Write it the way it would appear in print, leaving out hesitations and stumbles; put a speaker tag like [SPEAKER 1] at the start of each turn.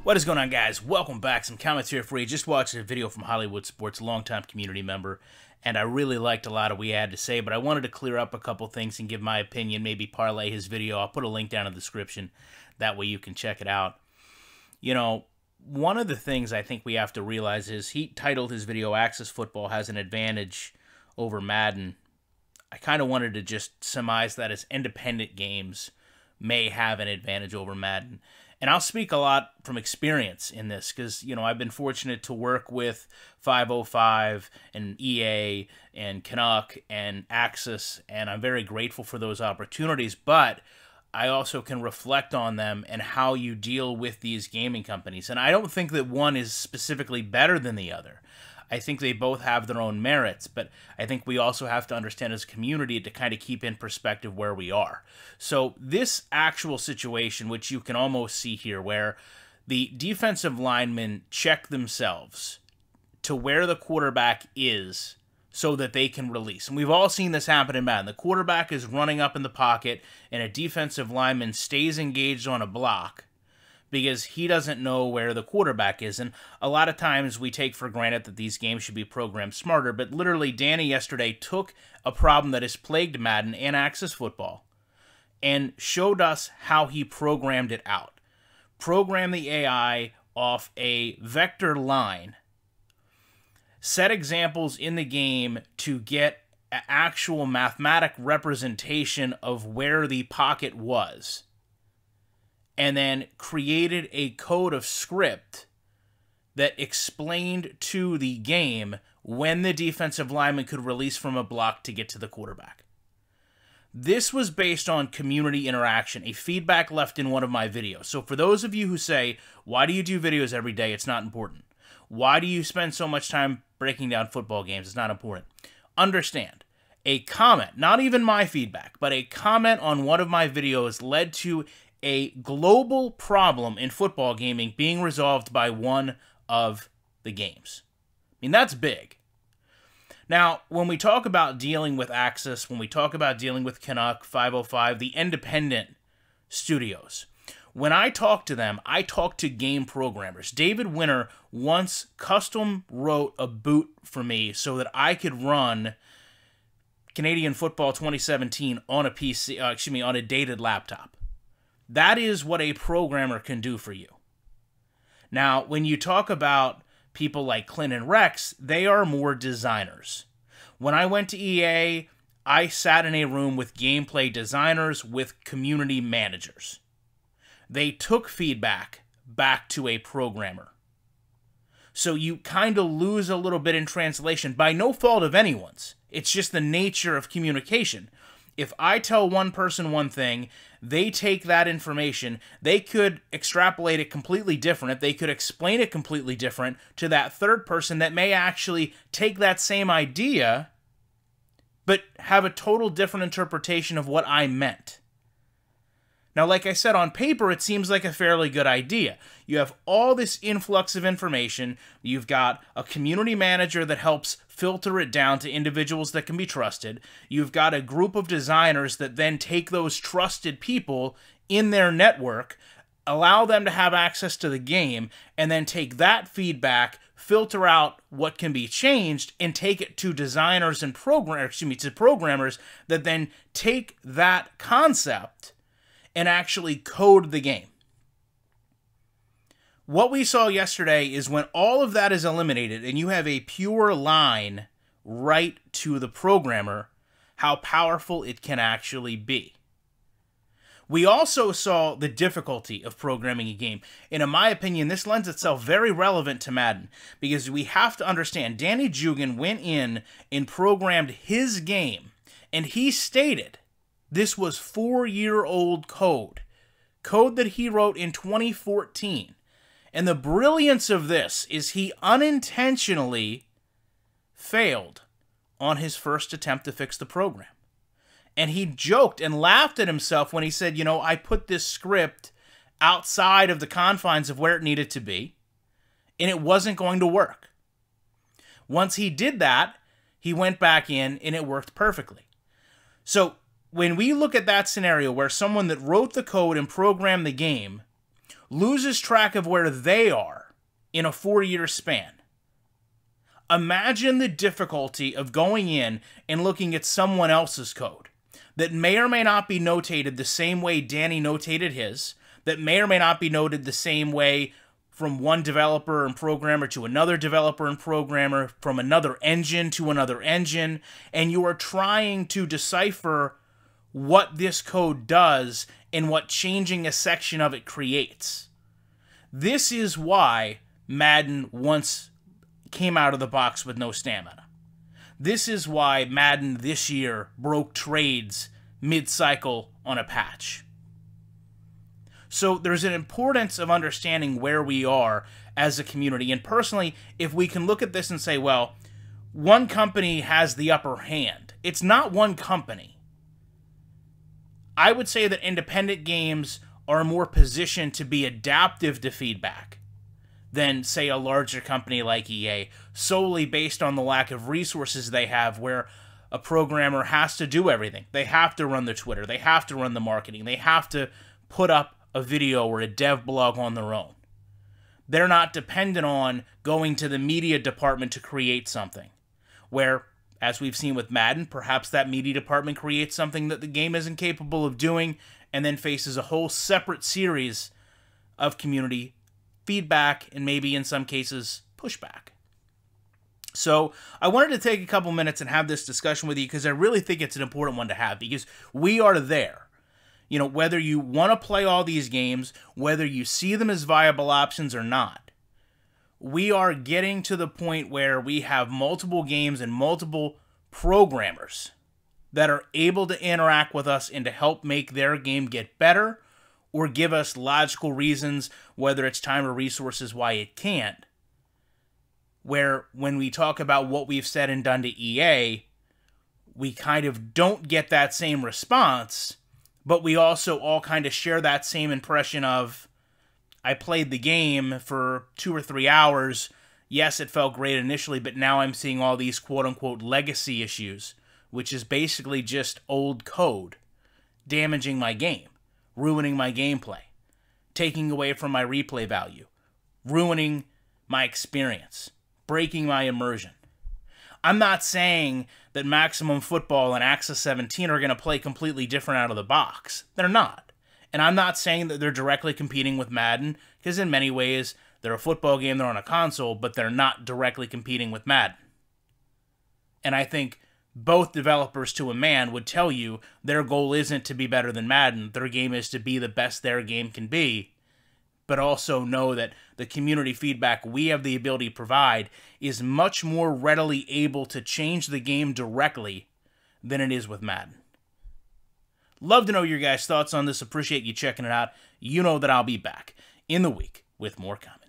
[SPEAKER 1] What is going on, guys? Welcome back. Some comments here for you. Just watched a video from Hollywood Sports, a longtime community member, and I really liked a lot of what he had to say, but I wanted to clear up a couple things and give my opinion, maybe parlay his video. I'll put a link down in the description. That way you can check it out. You know, one of the things I think we have to realize is he titled his video, Access Football Has an Advantage Over Madden. I kind of wanted to just surmise that as independent games may have an advantage over Madden. And I'll speak a lot from experience in this because, you know, I've been fortunate to work with 505 and EA and Canuck and Axis, and I'm very grateful for those opportunities, but I also can reflect on them and how you deal with these gaming companies. And I don't think that one is specifically better than the other. I think they both have their own merits, but I think we also have to understand as a community to kind of keep in perspective where we are. So this actual situation, which you can almost see here, where the defensive linemen check themselves to where the quarterback is so that they can release. And we've all seen this happen in Madden. The quarterback is running up in the pocket, and a defensive lineman stays engaged on a block because he doesn't know where the quarterback is. And a lot of times we take for granted that these games should be programmed smarter, but literally Danny yesterday took a problem that has plagued Madden and Access Football and showed us how he programmed it out. Programmed the AI off a vector line, set examples in the game to get an actual mathematic representation of where the pocket was, and then created a code of script that explained to the game when the defensive lineman could release from a block to get to the quarterback. This was based on community interaction, a feedback left in one of my videos. So for those of you who say, why do you do videos every day? It's not important. Why do you spend so much time breaking down football games? It's not important. Understand, a comment, not even my feedback, but a comment on one of my videos led to a global problem in football gaming being resolved by one of the games. I mean, that's big. Now, when we talk about dealing with Axis, when we talk about dealing with Canuck, 505, the independent studios, when I talk to them, I talk to game programmers. David Winter once custom wrote a boot for me so that I could run Canadian Football 2017 on a PC, on a dated laptop. That is what a programmer can do for you. Now, when you talk about people like Clint and Rex, they are more designers. When I went to EA, I sat in a room with gameplay designers, with community managers. They took feedback back to a programmer. So you kind of lose a little bit in translation by no fault of anyone's. It's just the nature of communication. If I tell one person one thing, they take that information, they could extrapolate it completely different. They could explain it completely different to that third person that may actually take that same idea, but have a total different interpretation of what I meant. Now, like I said, on paper, it seems like a fairly good idea. You have all this influx of information. You've got a community manager that helps filter it down to individuals that can be trusted. You've got a group of designers that then take those trusted people in their network, allow them to have access to the game, and then take that feedback, filter out what can be changed, and take it to designers and programmers that then take that concept and actually code the game. What we saw yesterday is when all of that is eliminated and you have a pure line right to the programmer, how powerful it can actually be. We also saw the difficulty of programming a game. And in my opinion, this lends itself very relevant to Madden because we have to understand Danny Jugan went in and programmed his game, and he stated this was 4-year-old code that he wrote in 2014. And the brilliance of this is he unintentionally failed on his first attempt to fix the program. And he joked and laughed at himself when he said, you know, I put this script outside of the confines of where it needed to be, and it wasn't going to work. Once he did that, he went back in and it worked perfectly. So when we look at that scenario where someone that wrote the code and programmed the game loses track of where they are in a 4-year span. Imagine the difficulty of going in and looking at someone else's code that may or may not be notated the same way Danny notated his, that may or may not be noted the same way from one developer and programmer to another developer and programmer, from another engine to another engine, and you are trying to decipher what this code does and what changing a section of it creates. This is why Madden once came out of the box with no stamina. This is why Madden this year broke trades mid-cycle on a patch. So there's an importance of understanding where we are as a community. And personally, if we can look at this and say, well, one company has the upper hand. It's not one company. I would say that independent games are more positioned to be adaptive to feedback than, say, a larger company like EA, solely based on the lack of resources they have, where a programmer has to do everything. They have to run the Twitter. They have to run the marketing. They have to put up a video or a dev blog on their own. They're not dependent on going to the media department to create something, where, as we've seen with Madden, perhaps that media department creates something that the game isn't capable of doing and then faces a whole separate series of community feedback and maybe in some cases pushback. So I wanted to take a couple minutes and have this discussion with you because I really think it's an important one to have, because we are there. You know, whether you want to play all these games, whether you see them as viable options or not, we are getting to the point where we have multiple games and multiple programmers that are able to interact with us and to help make their game get better or give us logical reasons, whether it's time or resources, why it can't. Where when we talk about what we've said and done to EA, we kind of don't get that same response, but we also all kind of share that same impression of, I played the game for 2 or 3 hours. Yes, it felt great initially, but now I'm seeing all these quote-unquote legacy issues, which is basically just old code, damaging my game, ruining my gameplay, taking away from my replay value, ruining my experience, breaking my immersion. I'm not saying that Maximum Football and Access 17 are going to play completely different out of the box. They're not. And I'm not saying that they're directly competing with Madden, because in many ways, they're a football game, they're on a console, but they're not directly competing with Madden. And I think both developers to a man would tell you their goal isn't to be better than Madden. Their game is to be the best their game can be, but also know that the community feedback we have the ability to provide is much more readily able to change the game directly than it is with Madden. Love to know your guys' thoughts on this. Appreciate you checking it out. You know that I'll be back in the week with more comments.